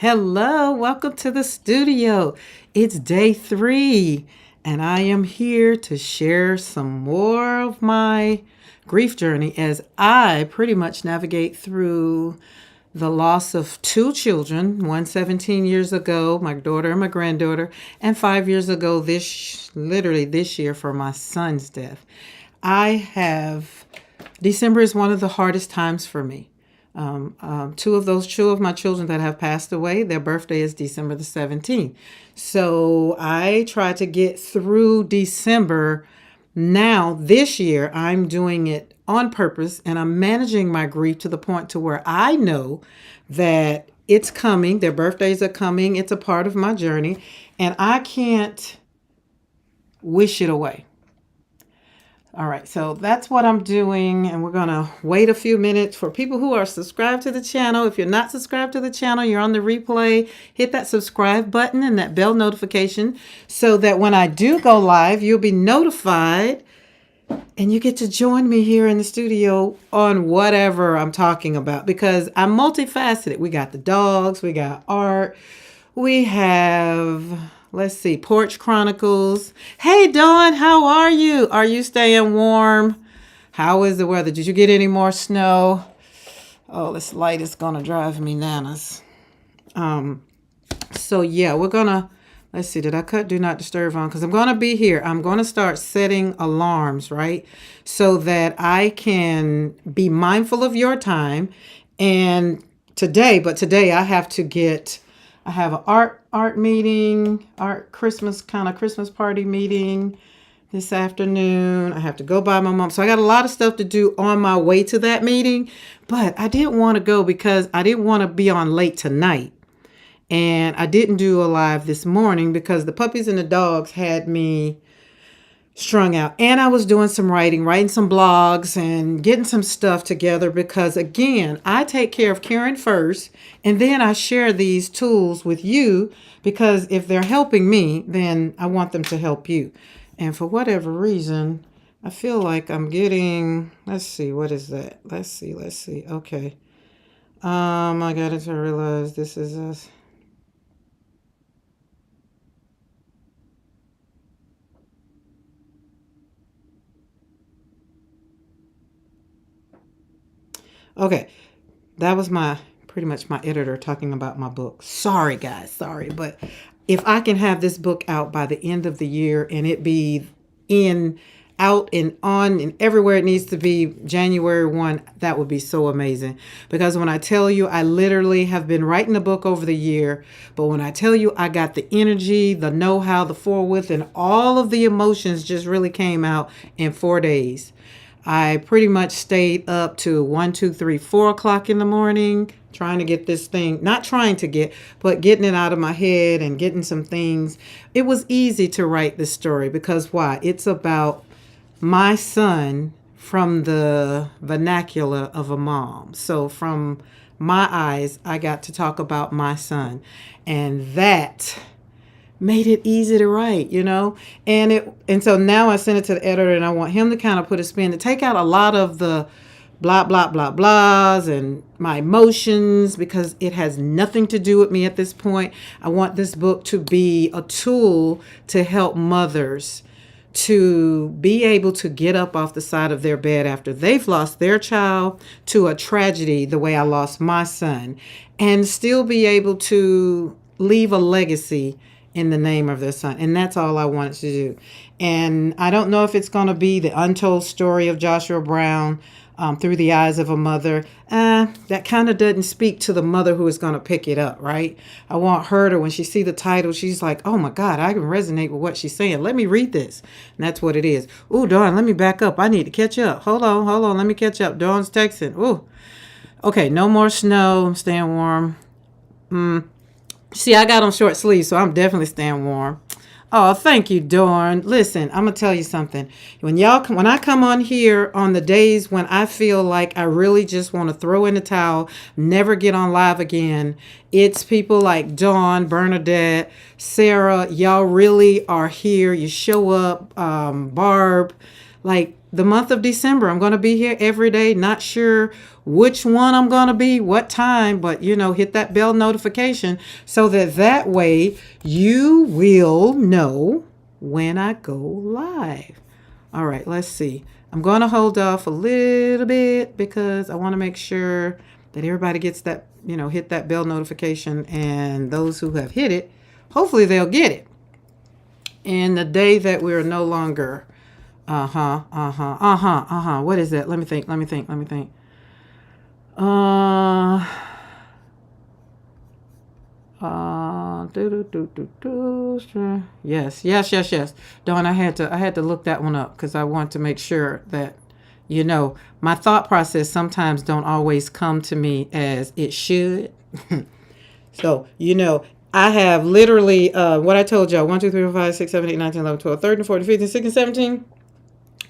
Hello, welcome to the studio. It's day 3, and I am here to share some more of my grief journey as I pretty much navigate through the loss of 2 children, one 17 years ago, my daughter and my granddaughter, and 5 years ago, literally this year, for my son's death. December is one of the hardest times for me. Two of my children that have passed away, their birthday is December the 17th. So I try to get through December. Now, this year, I'm doing it on purpose and I'm managing my grief to the point to where I know that it's coming. Their birthdays are coming. It's a part of my journey and I can't wish it away. All right, so that's what I'm doing, and we're going to wait a few minutes for people who are subscribed to the channel. If you're not subscribed to the channel, you're on the replay, hit that subscribe button and that bell notification so that when I do go live, you'll be notified and you get to join me here in the studio on whatever I'm talking about because I'm multifaceted. We got the dogs, we got art, we have... Let's see, Porch Chronicles. Hey, Dawn, how are you? Are you staying warm? How is the weather? Did you get any more snow? Oh, this light is going to drive me bananas. So, yeah, we're going to, let's see, did I cut Do Not Disturb on? Because I'm going to be here. I'm going to start setting alarms, right? So that I can be mindful of your time. And today I have to I have an art meeting, Christmas party meeting this afternoon. I have to go by my mom. So I got a lot of stuff to do on my way to that meeting, but I didn't want to go because I didn't want to be on late tonight. And I didn't do a live this morning because the puppies and the dogs had me strung out. And I was doing some writing some blogs and getting some stuff together because, again, I take care of Karen first, and then I share these tools with you because if they're helping me, then I want them to help you. And for whatever reason, I feel like I'm getting, let's see, what is that? Let's see. Okay. I got to realize this is us. Okay, that was pretty much my editor talking about my book. Sorry, guys, sorry. But if I can have this book out by the end of the year and it be out and on and everywhere it needs to be January 1, that would be so amazing. Because when I tell you, I literally have been writing the book over the year. But when I tell you I got the energy, the know-how, the forthwith, and all of the emotions just really came out in 4 days. I pretty much stayed up to 1, 2, 3, 4 o'clock in the morning trying to get this thing, not trying to get, but getting it out of my head and getting some things. It was easy to write this story because why? It's about my son from the vernacular of a mom. So from my eyes, I got to talk about my son. And that made it easy to write, and so now I sent it to the editor and I want him to kind of put a spin to take out a lot of the blah blah blah blahs and my emotions because it has nothing to do with me at this point. I want this book to be a tool to help mothers to be able to get up off the side of their bed after they've lost their child to a tragedy the way I lost my son and still be able to leave a legacy in the name of their son. And that's all I wanted to do. And I don't know if it's going to be the untold story of Joshua Brown through the eyes of a mother. That kind of doesn't speak to the mother who is going to pick it up, right? I want her to, when she see the title, she's like, oh my God, I can resonate with what she's saying. Let me read this. And that's what it is. Ooh, Dawn, let me back up. I need to catch up. Hold on. Let me catch up. Dawn's texting. Ooh. Okay, no more snow. I'm staying warm. See, I got on short sleeves, so I'm definitely staying warm. Oh, thank you, Dawn. Listen, I'm going to tell you something. When I come on here on the days when I feel like I really just want to throw in the towel, never get on live again, it's people like Dawn, Bernadette, Sarah. Y'all really are here. You show up. Barb, like the month of December, I'm going to be here every day. Not sure which one I'm going to be, what time, but hit that bell notification so that way you will know when I go live. All right, let's see. I'm going to hold off a little bit because I want to make sure that everybody gets that, hit that bell notification, and those who have hit it, hopefully they'll get it. And the day that we're no longer, what is that? Let me think. Yes. Dawn, I had to look that one up because I want to make sure that, my thought process sometimes don't always come to me as it should. So, I have literally, what I told y'all, 1, 2, 3, 4, 5, 6, 7, 8, 9, 10, 11, 12, 13, 14, 15, 16, 17,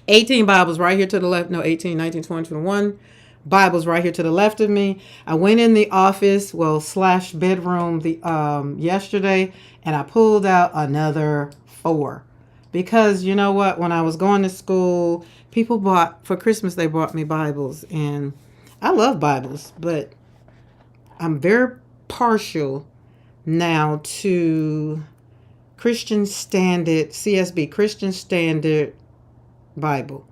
18 Bibles right here to the left. No, 18, 19, 20, 21. Bibles right here to the left of me. I went in the office, / bedroom yesterday, and I pulled out another 4. Because you know what? When I was going to school, people for Christmas, they brought me Bibles. And I love Bibles, but I'm very partial now to Christian Standard, CSB, Christian Standard Bible.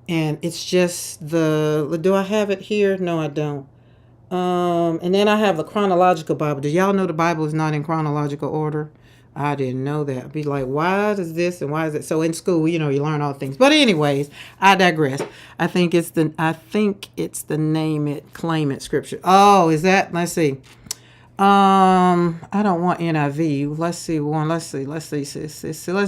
And it's just do I have it here? No, I don't. And then I have the chronological Bible. Do y'all know the Bible is not in chronological order? I didn't know that. I'd be like, why is this and why is it? So in school, you learn all things. But anyways, I digress. I think it's the name it, claim it scripture. Oh, is that? Let's see. I don't want NIV. Let's see one. Let's see. Let's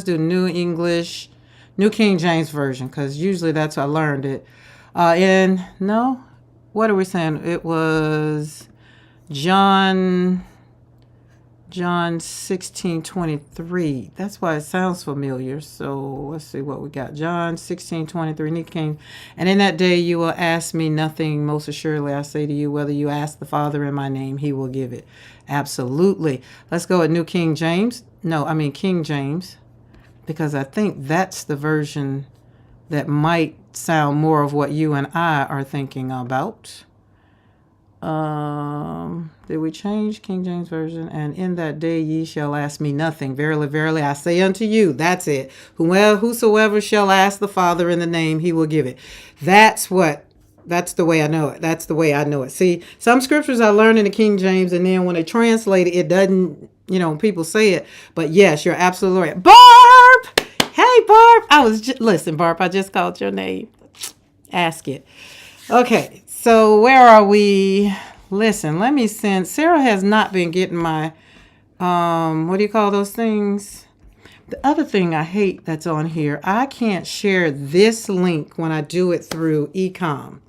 do New English, New King James Version, because usually that's how I learned it. What are we saying? It was John 16:23. That's why it sounds familiar. So let's see what we got. John 16:23, New King. And in that day you will ask me nothing. Most assuredly I say to you, whether you ask the Father in my name, he will give it. Absolutely. Let's go with King James, because I think that's the version that might sound more of what you and I are thinking about. Did we change King James Version? And in that day ye shall ask me nothing. Verily, verily, I say unto you, that's it. Whosoever shall ask the Father in the name, he will give it. That's the way I know it. That's the way I know it. See, some scriptures I learned in the King James, and then when they translate it, it doesn't, people say it. But yes, you're absolutely right. Barb! Hey, Barb! Listen, Barb, I just called your name. Ask it. Okay, so where are we? Listen, let me send. Sarah has not been getting my, what do you call those things? The other thing I hate that's on here, I can't share this link when I do it through eCom.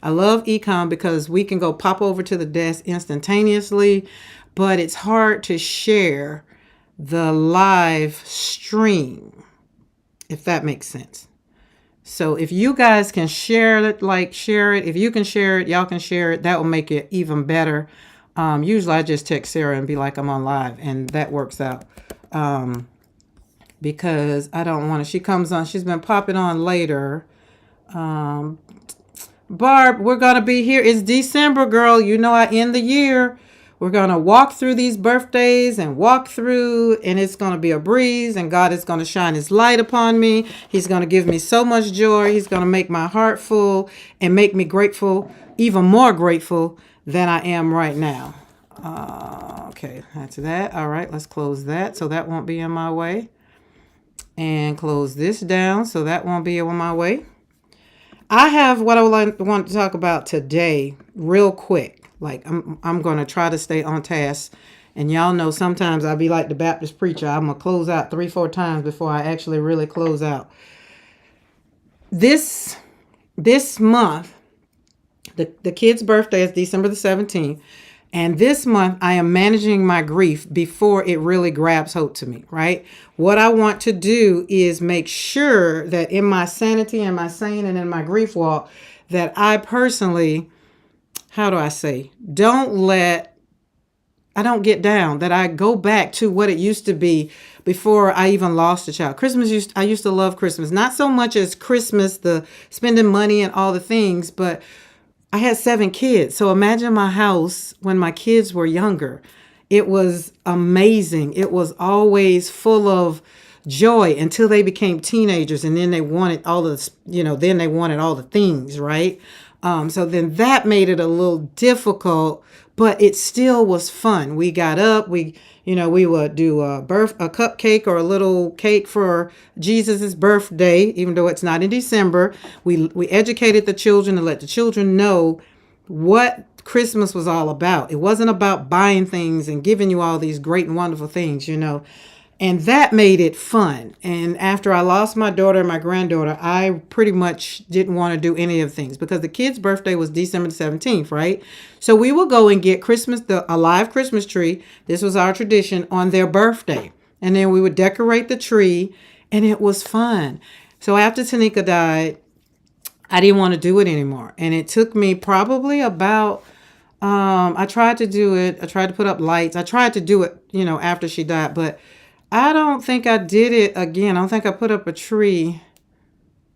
I love eCom because we can go pop over to the desk instantaneously, but it's hard to share the live stream, if that makes sense. So if you guys can share it. If you can share it, y'all can share it. That will make it even better. Usually I just text Sarah and be like, I'm on live, and that works out. Because I don't want to. She comes on. She's been popping on later. Barb, we're going to be here. It's December, girl. I end the year. We're going to walk through these birthdays and it's going to be a breeze, and God is going to shine his light upon me. He's going to give me so much joy. He's going to make my heart full and make me grateful, even more grateful than I am right now. Okay, that's that. All right, let's close that so that won't be in my way. And close this down so that won't be in my way. I have what I want to talk about today real quick. I'm going to try to stay on task. And y'all know sometimes I'll be like the Baptist preacher. I'm going to close out 3-4 times before I actually really close out. This month, the kid's birthday is December the 17th. And this month, I am managing my grief before it really grabs hold to me, right? What I want to do is make sure that in my sanity and my sane and in my grief walk, that I personally, I don't get down, that I go back to what it used to be before I even lost a child. I used to love Christmas. Not so much as Christmas, the spending money and all the things, but I had 7 kids. So imagine my house when my kids were younger. It was amazing. It was always full of joy until they became teenagers, and then they wanted all the, then they wanted all the things, right? So then that made it a little difficult, but it still was fun. We got up, we would do a cupcake or a little cake for Jesus's birthday, even though it's not in December. We educated the children to let the children know what Christmas was all about. It wasn't about buying things and giving you all these great and wonderful things. And that made it fun. And after I lost my daughter and my granddaughter, I pretty much didn't want to do any of the things because the kid's birthday was December 17th, right? So we would go and get a live Christmas tree. This was our tradition on their birthday. And then we would decorate the tree, and it was fun. So after Tanika died, I didn't want to do it anymore. And it took me probably about, I tried to do it. I tried to put up lights. I tried to do it, after she died, but I don't think I did it again. I don't think I put up a tree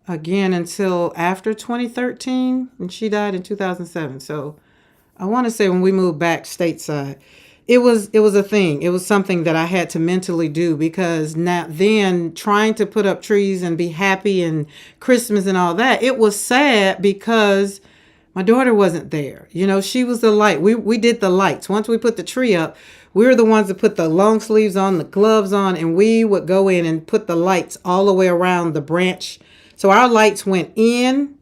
again until after 2013, and she died in 2007. So I want to say when we moved back stateside, it was a thing. It was something that I had to mentally do, because now then trying to put up trees and be happy and Christmas and all that, it was sad because my daughter wasn't there. She was the light. We did the lights. Once we put the tree up, we were the ones that put the long sleeves on, the gloves on, and we would go in and put the lights all the way around the branch. So our lights went in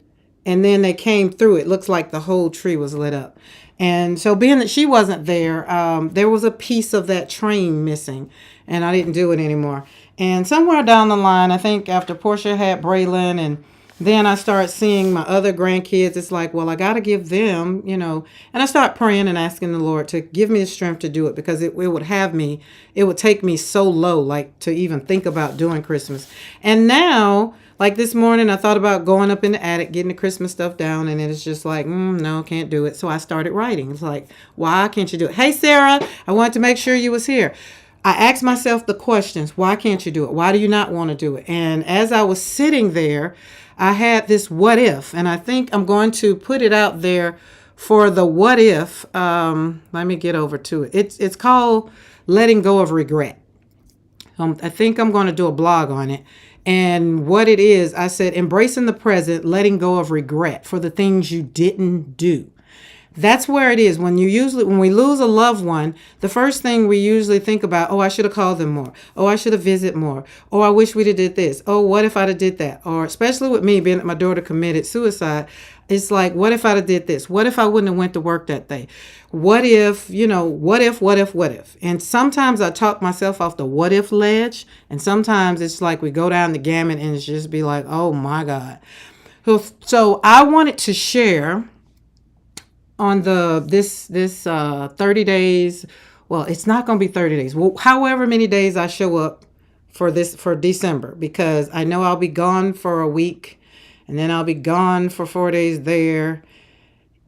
and then they came through. It looks like the whole tree was lit up. And so being that she wasn't there, there was a piece of that train missing, and I didn't do it anymore. And somewhere down the line, I think after Portia had Braylon, and then I started seeing my other grandkids, it's like, well, I got to give them, and I start praying and asking the Lord to give me the strength to do it, because it would take me so low, like to even think about doing Christmas. And now, like this morning, I thought about going up in the attic, getting the Christmas stuff down, and it's just like, no, can't do it. So I started writing. It's like, why can't you do it? Hey, Sarah, I wanted to make sure you was here. I asked myself the questions. Why can't you do it? Why do you not want to do it? And as I was sitting there, I had this what if, and I think I'm going to put it out there for the what if. Let me get over to it. It's called Letting Go of Regret. I think I'm going to do a blog on it. And what it is, I said, embracing the present, letting go of regret for the things you didn't do. That's where it is. When we lose a loved one, the first thing we usually think about, oh, I should have called them more. Oh, I should have visited more. Oh, I wish we'd have did this. Oh, what if I'd have did that? Or especially with me being that my daughter committed suicide, it's like, what if I'd have did this? What if I wouldn't have went to work that day? What if, what if? And sometimes I talk myself off the what if ledge. And sometimes it's like we go down the gamut and it's just be like, oh my God. So I wanted to share on this 30 days. Well, it's not going to be 30 days. Well, however many days I show up for December, because I know I'll be gone for a week and then I'll be gone for 4 days there.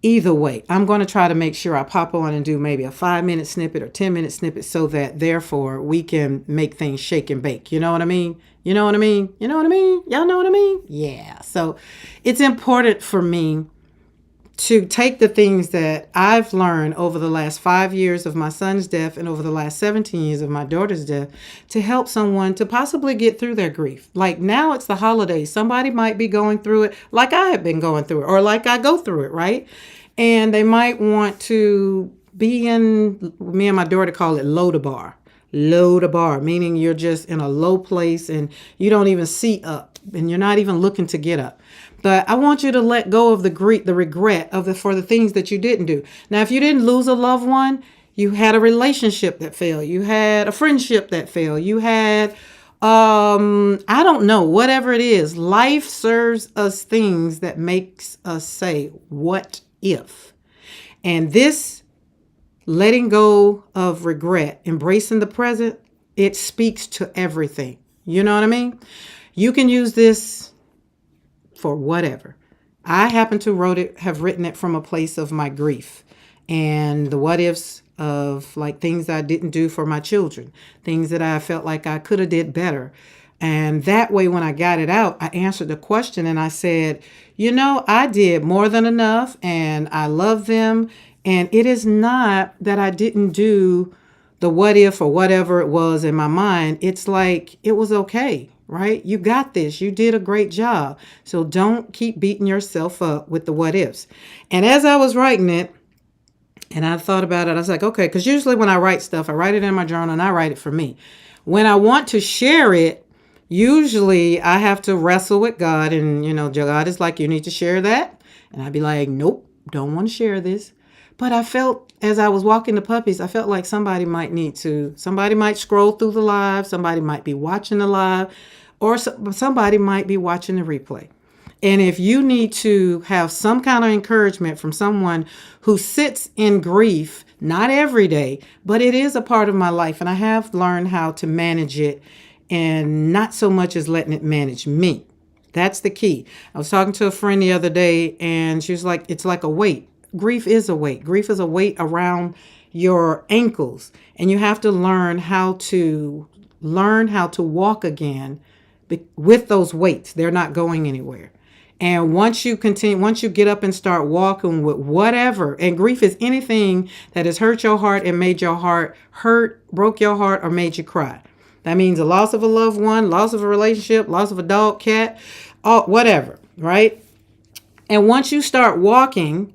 Either way, I'm going to try to make sure I pop on and do maybe a 5-minute snippet or 10-minute snippet, so that therefore we can make things shake and bake. You know what I mean? You know what I mean? You know what I mean? Y'all know what I mean? Yeah. So it's important for me to take the things that I've learned over the last 5 years of my son's death and over the last 17 years of my daughter's death to help someone to possibly get through their grief. Like now it's the holidays. Somebody might be going through it like I have been going through it, or like I go through it, right? And they might want to be in, me and my daughter call it low to bar. Low to bar, meaning you're just in a low place and you don't even see up and you're not even looking to get up. But I want you to let go of the regret for the things that you didn't do. Now, if you didn't lose a loved one, you had a relationship that failed. You had a friendship that failed. You had, I don't know, whatever it is. Life serves us things that makes us say, what if? And this letting go of regret, embracing the present, it speaks to everything. You know what I mean? You can use this for whatever. I happen to have written it from a place of my grief and the what ifs of like things I didn't do for my children, things that I felt like I could have did better. And that way, when I got it out, I answered the question and I said, I did more than enough and I love them. And it is not that I didn't do the what if or whatever it was in my mind. It's like it was okay, right? You got this. You did a great job. So don't keep beating yourself up with the what ifs. And as I was writing it, and I thought about it, I was like, okay, because usually when I write stuff, I write it in my journal and I write it for me. When I want to share it, usually I have to wrestle with God, and God is like, you need to share that. And I'd be like, nope, don't want to share this. But I felt as I was walking the puppies, I felt like somebody might scroll through the live, somebody might be watching the live, or somebody might be watching the replay. And if you need to have some kind of encouragement from someone who sits in grief, not every day, but it is a part of my life, and I have learned how to manage it and not so much as letting it manage me. That's the key. I was talking to a friend the other day, and she was like, it's like a weight. Grief is a weight. Grief is a weight around your ankles, and you have to learn how to walk again with those weights. They're not going anywhere. And once you get up and start walking with whatever, and grief is anything that has hurt your heart and made your heart hurt, broke your heart, or made you cry. That means a loss of a loved one, loss of a relationship, loss of a dog, cat, whatever, right? And once you start walking,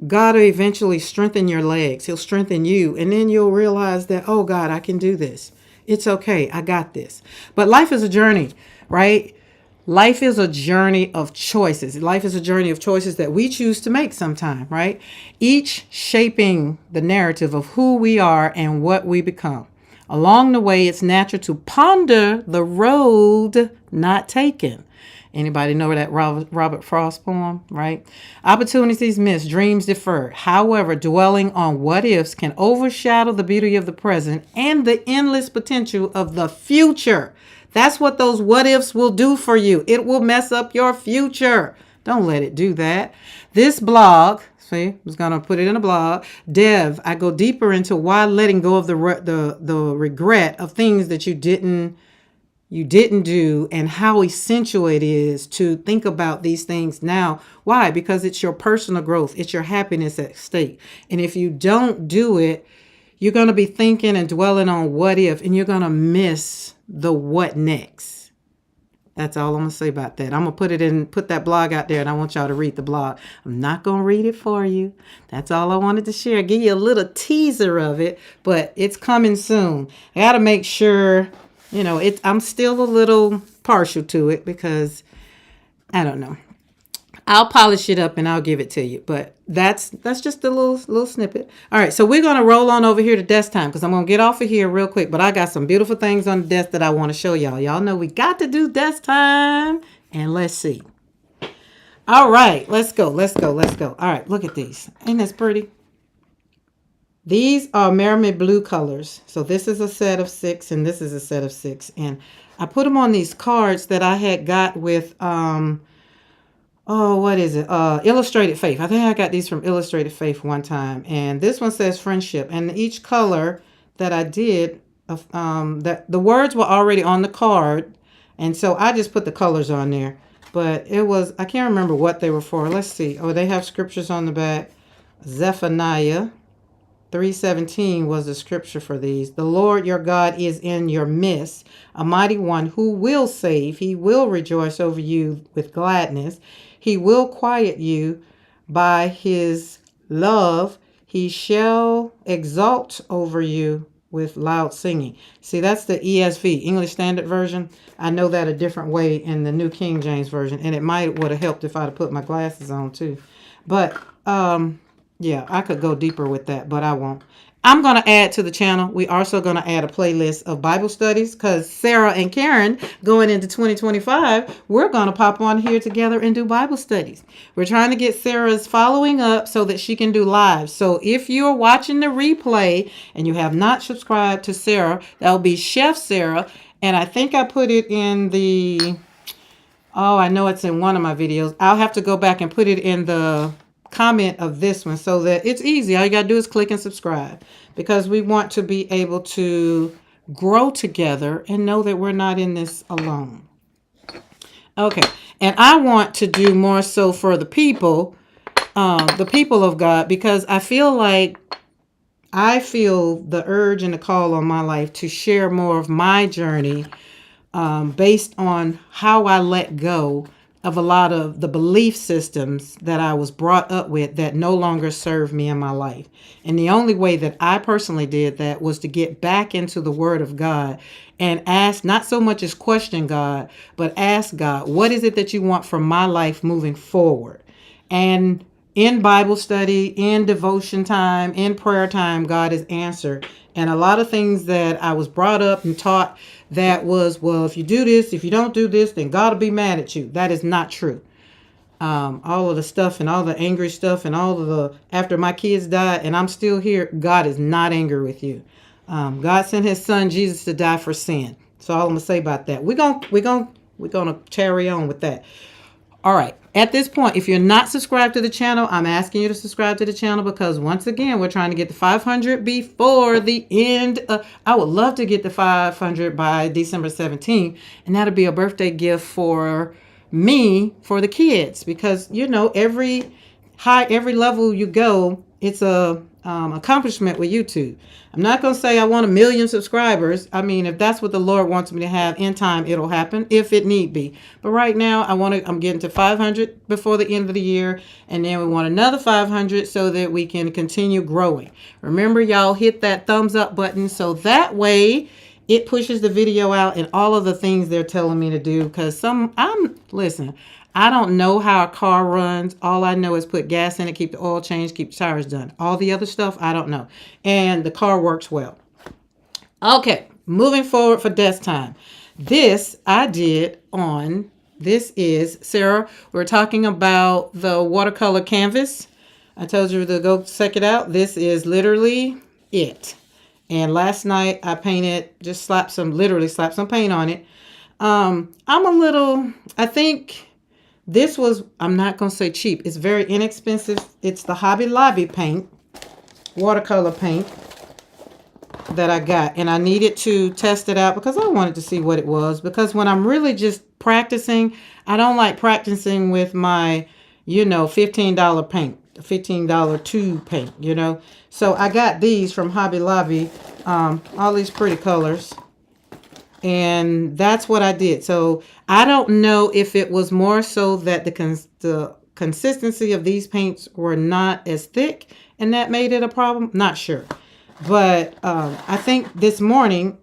God will eventually strengthen your legs. He'll strengthen you. And then you'll realize that, oh God, I can do this. It's okay. I got this. But life is a journey, right? Life is a journey of choices. Life is a journey of choices that we choose to make sometime, right? Each shaping the narrative of who we are and what we become. Along the way, it's natural to ponder the road not taken. Anybody know that Robert Frost poem, right? Opportunities missed, dreams deferred. However, dwelling on what ifs can overshadow the beauty of the present and the endless potential of the future. That's what those what ifs will do for you. It will mess up your future. Don't let it do that. This blog, see, I was going to put it in a blog. I go deeper into why letting go of the regret of things that you didn't do and how essential it is to think about these things now. Why? Because it's your personal growth. It's your happiness at stake. And if you don't do it, you're going to be thinking and dwelling on what if, and you're going to miss the what next. That's all I'm going to say about that. I'm going to put that blog out there, and I want y'all to read the blog. I'm not going to read it for you. That's all I wanted to share. Give you a little teaser of it, but it's coming soon. I got to make sure, I'm still a little partial to it because I don't know. I'll polish it up and I'll give it to you. But that's just a little snippet. All right, so we're going to roll on over here to desk time because I'm going to get off of here real quick. But I got some beautiful things on the desk that I want to show y'all. Y'all know we got to do desk time. And let's see. All right, let's go. All right, look at these. Ain't this pretty? These are Mermaid Blue colors. So this is a set of 6 and this is a set of 6. And I put them on these cards that I had got with... what is it? Illustrated Faith. I think I got these from Illustrated Faith one time. And this one says friendship. And each color that I did, that the words were already on the card. And so I just put the colors on there. But I can't remember what they were for. Let's see. Oh, they have scriptures on the back. Zephaniah 3:17 was the scripture for these. The Lord your God is in your midst, a mighty one who will save. He will rejoice over you with gladness. He will quiet you by his love. He shall exalt over you with loud singing. See, that's the ESV, English Standard Version. I know that a different way in the New King James Version, and it would have helped if I'd have put my glasses on too. But yeah, I could go deeper with that, but I won't. I'm going to add to the channel. We're also going to add a playlist of Bible studies because Sarah and Karen, going into 2025, we're going to pop on here together and do Bible studies. We're trying to get Sarah's following up so that she can do live. So if you're watching the replay and you have not subscribed to Sarah, that'll be Chef Sarah. And I think I put it in I know it's in one of my videos. I'll have to go back and put it in the comment of this one so that it's easy. All you got to do is click and subscribe because we want to be able to grow together, and know that we're not in this alone. Okay. And I want to do more so for the people of God, because I feel the urge and the call on my life to share more of my journey, based on how I let go of a lot of the belief systems that I was brought up with that no longer serve me in my life. And the only way that I personally did that was to get back into the Word of God and ask, not so much as question God, but ask God, what is it that you want from my life moving forward? And in Bible study, in devotion time, in prayer time, God has answered. And a lot of things that I was brought up and taught, that was, well, if you do this, if you don't do this, then God will be mad at you. That is not true. All of the stuff and all the angry stuff and all of the, after my kids died and I'm still here, God is not angry with you. God sent his son Jesus to die for sin. So all I'm gonna say about that. We're gonna carry on with that. All right. At this point, if you're not subscribed to the channel, I'm asking you to subscribe to the channel, because once again, we're trying to get to 500 before the end. I would love to get to 500 by December 17th, and that'll be a birthday gift for me, for the kids, because every level you go, it's a accomplishment with YouTube. I'm not going to say I want 1 million subscribers. I mean, if that's what the Lord wants me to have in time, it'll happen if it need be. But right now, I'm getting to 500 before the end of the year. And then we want another 500 so that we can continue growing. Remember, y'all, hit that thumbs up button so that way it pushes the video out and all of the things they're telling me to do. Because listen, I don't know how a car runs. All I know is put gas in it, keep the oil changed, keep the tires done. All the other stuff, I don't know. And the car works well. Okay, moving forward for desk time. This is, Sarah, we're talking about the watercolor canvas. I told you to go check it out. This is literally it. And last night I painted, just slapped some paint on it. I think this was, I'm not going to say cheap. It's very inexpensive. It's the Hobby Lobby paint, watercolor paint that I got. And I needed to test it out because I wanted to see what it was. Because when I'm really just practicing, I don't like practicing with my, $15 paint, $15 tube paint, So I got these from Hobby Lobby, all these pretty colors. And that's what I did. So I don't know if it was more so that the consistency of these paints were not as thick and that made it a problem. Not sure. But I think this morning,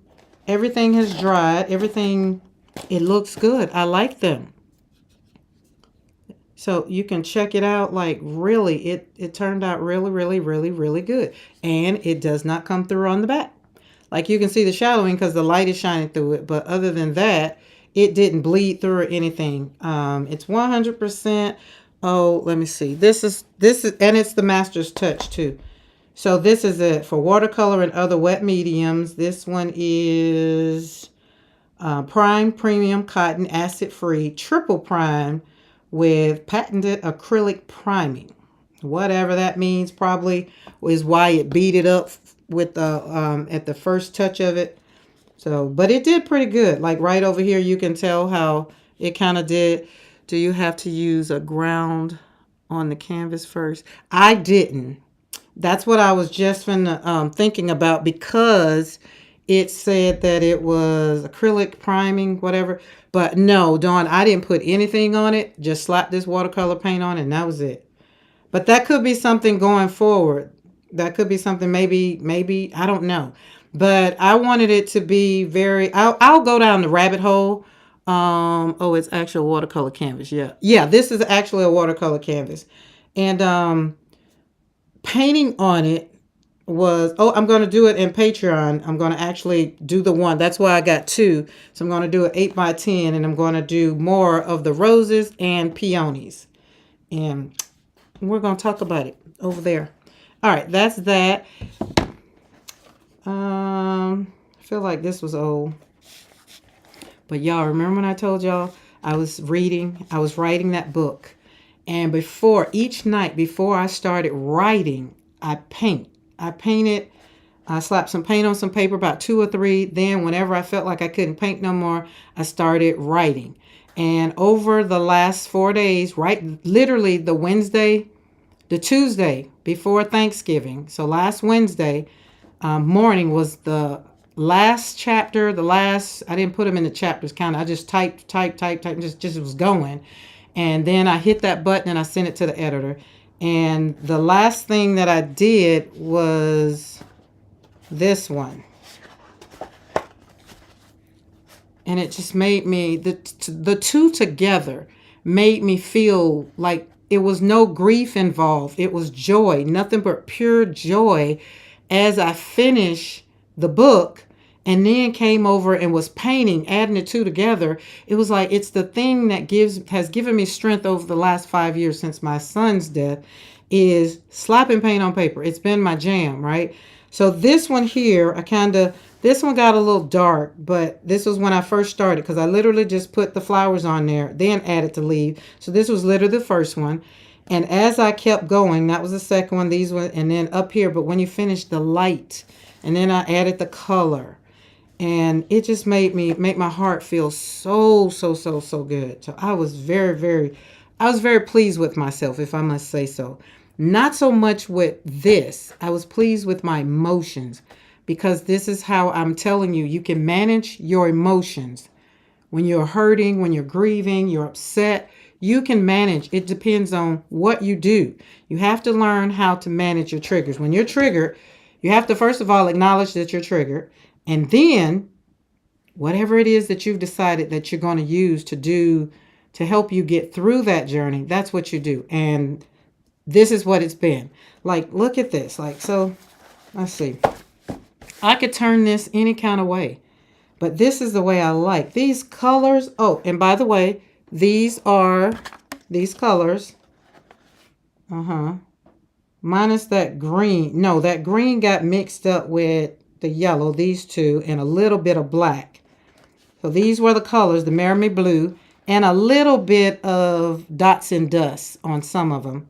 everything has dried. It looks good. I like them. So you can check it out. Like, really, it turned out really, really, really, really good. And it does not come through on the back. Like, you can see the shadowing because the light is shining through it. But other than that, it didn't bleed through or anything. It's 100%. Oh, let me see. This is, and it's the Master's Touch too. So this is it for watercolor and other wet mediums. This one is Prime Premium Cotton Acid Free Triple Prime with patented acrylic priming. Whatever that means, probably is why it beat it up with the at the first touch of it. So, but it did pretty good. Like right over here, you can tell how it kind of did. Do you have to use a ground on the canvas first? I didn't. That's what I was just thinking about, because it said that it was acrylic priming, whatever. But no, Dawn, I didn't put anything on it. Just slapped this watercolor paint on it, and that was it. But that could be something going forward. That could be something, maybe, I don't know. But I wanted it to be I'll go down the rabbit hole. Oh, it's actual watercolor canvas. Yeah, this is actually a watercolor canvas. And painting on it I'm going to do it in Patreon. I'm going to actually do the one. That's why I got two. So I'm going to do it 8x10, and I'm going to do more of the roses and peonies. And we're going to talk about it over there. All right, that's that. I feel like this was old. But y'all, remember when I told y'all I was writing that book. And each night before I started writing, I painted I slapped some paint on some paper, about 2 or 3. Then whenever I felt like I couldn't paint no more, I started writing. And over the last 4 days, right, literally the Tuesday before Thanksgiving. So last Wednesday morning was the last chapter. I didn't put them in the chapters kind of. I just typed, and just was going. And then I hit that button and I sent it to the editor. And the last thing that I did was this one. And it just made me, the two together made me feel like it was no grief involved. It was joy, nothing but pure joy as I finished the book and then came over and was painting, adding the two together. It was like it's the thing that has given me strength over the last 5 years since my son's death is slapping paint on paper. It's been my jam, right? So this one here, this one got a little dark, but this was when I first started because I literally just put the flowers on there, then added the leaf. So this was literally the first one. And as I kept going, that was the second one, these ones, and then up here. But when you finish the light, and then I added the color, and it just make my heart feel so good. So I was very pleased with myself, if I must say so. Not so much with this. I was pleased with my emotions because this is how I'm telling you can manage your emotions. When you're hurting, when you're grieving, you're upset, you can manage. It depends on what you do. You have to learn how to manage your triggers. When you're triggered, you have to first of all acknowledge that you're triggered. And then whatever it is that you've decided that you're going to use to help you get through that journey, that's what you do. And this is what it's been. Like, look at this. Like, so let's see. I could turn this any kind of way, but this is the way I like these colors. Oh, and by the way, these are these colors. Minus that green. No, that green got mixed up with the yellow, these two, and a little bit of black. So these were the colors, the Marry Blue, and a little bit of dots and dust on some of them.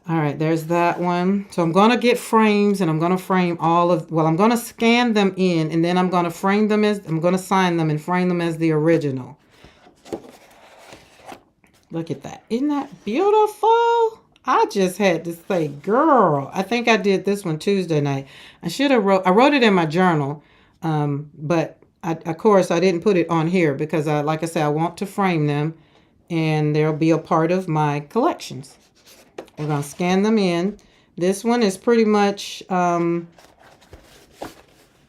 All right, there's that one. So I'm going to get frames, and I'm going to frame I'm going to scan them in, and then I'm going to I'm going to sign them and frame them as the original. Look at that. Isn't that beautiful? I just had to say, girl, I think I did this one Tuesday night. I wrote it in my journal, but of course I didn't put it on here because like I said, I want to frame them and they'll be a part of my collections. We're going to scan them in. This one is pretty much in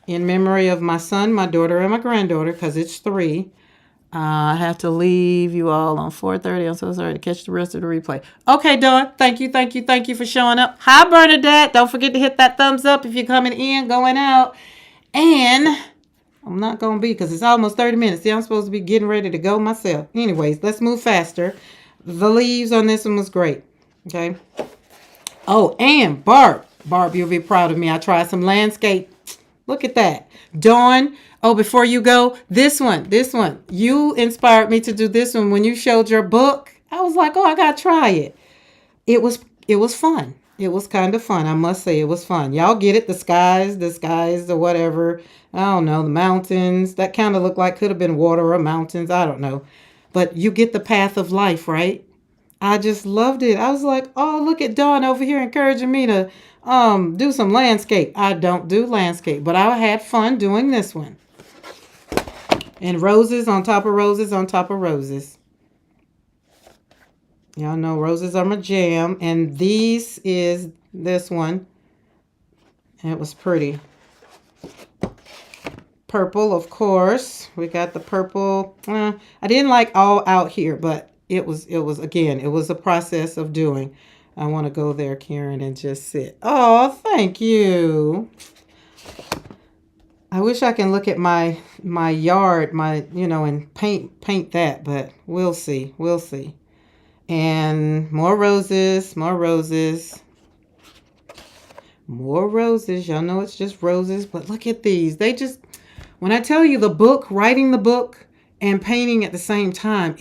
memory of my son, my daughter, and my granddaughter because it's 3. I have to leave you all on 4:30. I'm so sorry to catch the rest of the replay. Okay, Dawn. Thank you for showing up. Hi, Bernadette. Don't forget to hit that thumbs up if you're coming in, going out. And I'm not going to be because it's almost 30 minutes. See, I'm supposed to be getting ready to go myself. Anyways, let's move faster. The leaves on this one was great. Okay. Oh, and Barb, you'll be proud of me. I tried some landscape. Look at that. Dawn. Oh, before you go, this one. You inspired me to do this one when you showed your book. I was like, oh, I got to try it. It was fun. It was kind of fun. I must say it was fun. Y'all get it? The skies or whatever. I don't know. The mountains. That kind of looked like could have been water or mountains. I don't know. But you get the path of life, right? I just loved it. I was like, oh, look at Dawn over here encouraging me to do some landscape. I don't do landscape, but I had fun doing this one. And roses on top of roses on top of roses. Y'all know roses are my jam. And this one. And it was pretty. Purple, of course. We got the purple. I didn't like all out here, but it was a process of doing. I want to go there, Karen, and just sit. Oh, thank you. I wish I can look at my yard, and paint that, but we'll see. And more roses. Y'all know it's just roses, but look at these. When I tell you writing the book and painting at the same time,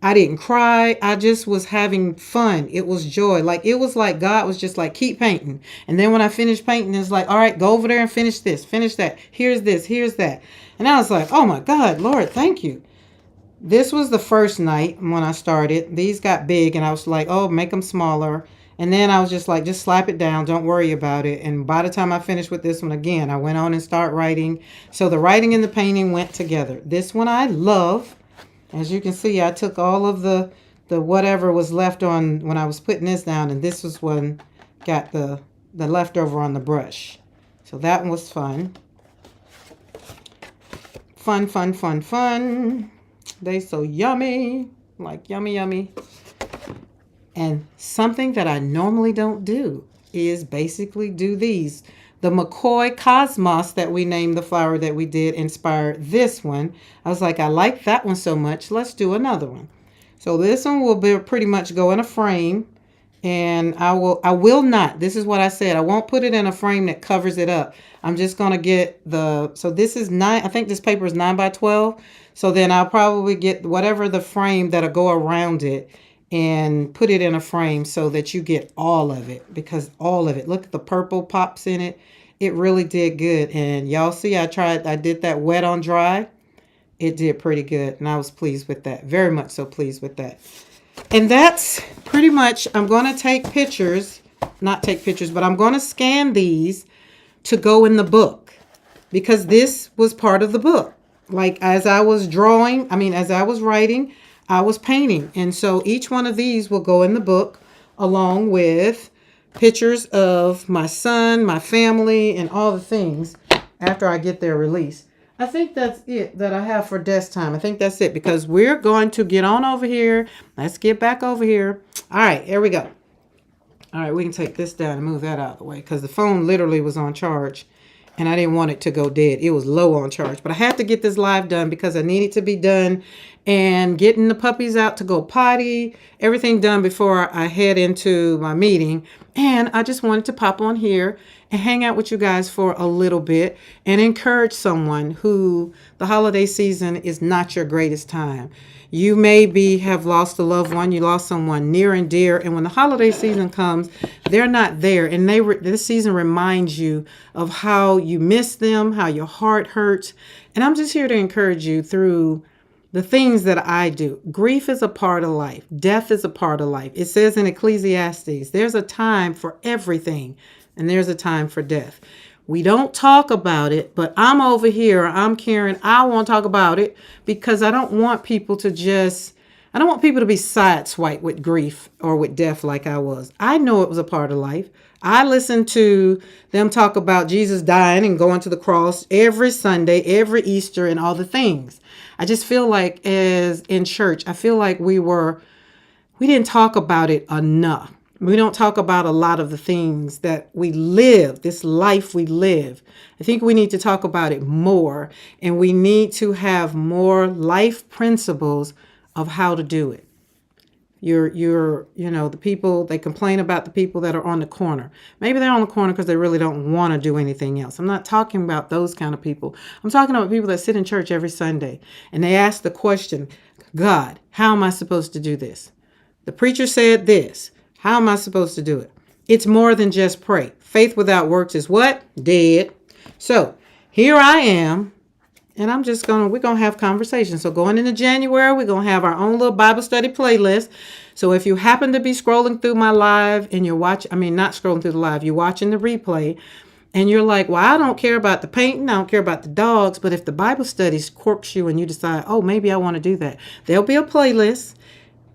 I didn't cry. I just was having fun. It was joy. Like, it was like God was just like, keep painting. And then when I finished painting, it's like, all right, go over there and finish this, finish that. Here's this, here's that. And I was like, oh my God, Lord, thank you. This was the first night when I started. These got big and I was like, oh, make them smaller. And then I was just like, just slap it down. Don't worry about it. And by the time I finished with this one again, I went on and started writing. So the writing and the painting went together. This one I love. As you can see, I took all of the whatever was left on when I was putting this down. And this was one got the leftover on the brush. So that one was fun. Fun, fun, fun, fun. They so yummy, like yummy, yummy. And something that I normally don't do is basically do these. The McCoy Cosmos that we named the flower that we did inspired this one. I was like, I like that one so much. Let's do another one. So this one will be pretty much go in a frame. And I will not. This is what I said. I won't put it in a frame that covers it up. I'm just going to get so this is 9, I think this paper is 9 by 12. So then I'll probably get whatever the frame that'll go around it and put it in a frame so that you get all of it, because all of it, look at the purple pops in it. It really did good. And y'all see, I did that wet on dry. It did pretty good. And I was pleased with that. Very much so pleased with that. And that's pretty much, I'm going to take pictures, not take pictures, but I'm going to scan these to go in the book, because this was part of the book. Like, as I was as I was writing, I was painting. And so each one of these will go in the book along with pictures of my son, my family, and all the things after I get their release. I think that's it that I have for desk time. I think that's it, because we're going to get on over here. Let's get back over here. All right, here we go. All right, we can take this down and move that out of the way, because the phone literally was on charge and I didn't want it to go dead. It was low on charge, but I had to get this live done because I needed to be done and getting the puppies out to go potty, everything done before I head into my meeting. And I just wanted to pop on here and hang out with you guys for a little bit and encourage someone who the holiday season is not your greatest time. You maybe have lost a loved one, you lost someone near and dear, and when the holiday season comes, they're not there. And this season reminds you of how you miss them, how your heart hurts. And I'm just here to encourage you through the things that I do. Grief is a part of life. Death is a part of life. It says in Ecclesiastes, there's a time for everything, and there's a time for death. We don't talk about it, but I'm over here, I'm Karen, I want to talk about it because I don't want people to be sideswiped with grief or with death like I was. I know it was a part of life. I listened to them talk about Jesus dying and going to the cross every Sunday, every Easter, and all the things. I just feel like, as in church, I feel like we didn't talk about it enough. We don't talk about a lot of the things that we live, this life we live. I think we need to talk about it more, and we need to have more life principles of how to do it. The people, they complain about the people that are on the corner. Maybe they're on the corner because they really don't want to do anything else. I'm not talking about those kind of people. I'm talking about people that sit in church every Sunday and they ask the question, God, how am I supposed to do this? The preacher said this. How am I supposed to do it? It's more than just pray. Faith without works is what? Dead. So here I am. And we're going to have conversations. So going into January, we're going to have our own little Bible study playlist. So if you happen to be scrolling through my live and you're not scrolling through the live, you're watching the replay and you're like, well, I don't care about the painting. I don't care about the dogs. But if the Bible study quirks you and you decide, oh, maybe I want to do that, there'll be a playlist.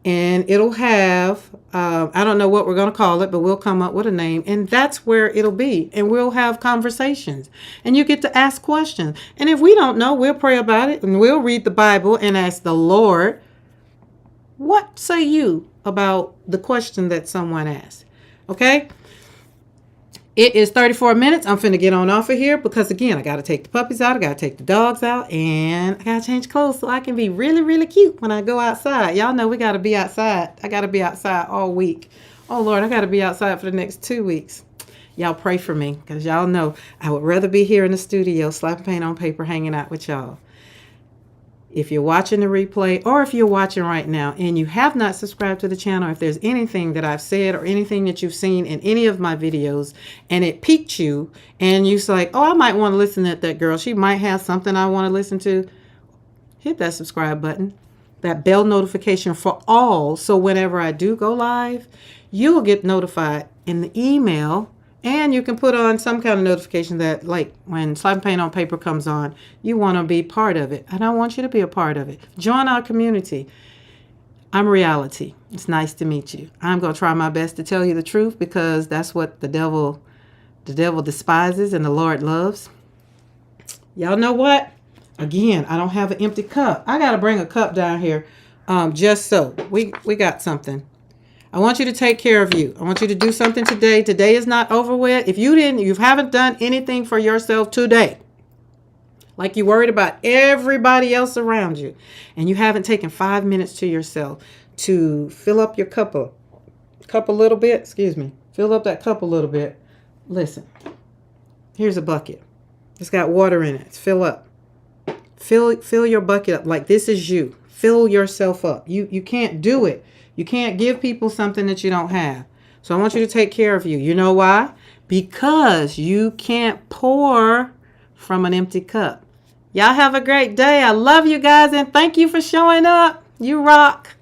And it'll have, I don't know what we're going to call it, but we'll come up with a name. And that's where it'll be. And we'll have conversations. And you get to ask questions. And if we don't know, we'll pray about it. And we'll read the Bible and ask the Lord, what say you about the question that someone asked? Okay? It is 34 minutes. I'm finna get on off of here because, again, I got to take the puppies out. I got to take the dogs out. And I got to change clothes so I can be really, really cute when I go outside. Y'all know we got to be outside. I got to be outside all week. Oh, Lord, I got to be outside for the next 2 weeks. Y'all pray for me because y'all know I would rather be here in the studio slapping paint on paper hanging out with y'all. If you're watching the replay or if you're watching right now and you have not subscribed to the channel, if there's anything that I've said or anything that you've seen in any of my videos and it piqued you and you're like, oh, I might want to listen to that girl. She might have something I want to listen to. Hit that subscribe button, that bell notification for all. So whenever I do go live, you'll get notified in the email. And you can put on some kind of notification that, like, when Slap Paint on Paper comes on, you want to be part of it. And I want you to be a part of it. Join our community. I'm Reality. It's nice to meet you. I'm going to try my best to tell you the truth because that's what the devil despises and the Lord loves. Y'all know what? Again, I don't have an empty cup. I got to bring a cup down here just so. We got something. I want you to take care of you. I want you to do something today. Today is not over with. If you haven't done anything for yourself today, like you worried about everybody else around you, and you haven't taken 5 minutes to yourself to fill up your cup a little bit, fill up that cup a little bit. Listen, here's a bucket. It's got water in it. Fill up. Fill your bucket up like this is you. Fill yourself up. You can't do it. You can't give people something that you don't have. So I want you to take care of you. You know why? Because you can't pour from an empty cup. Y'all have a great day. I love you guys and thank you for showing up. You rock.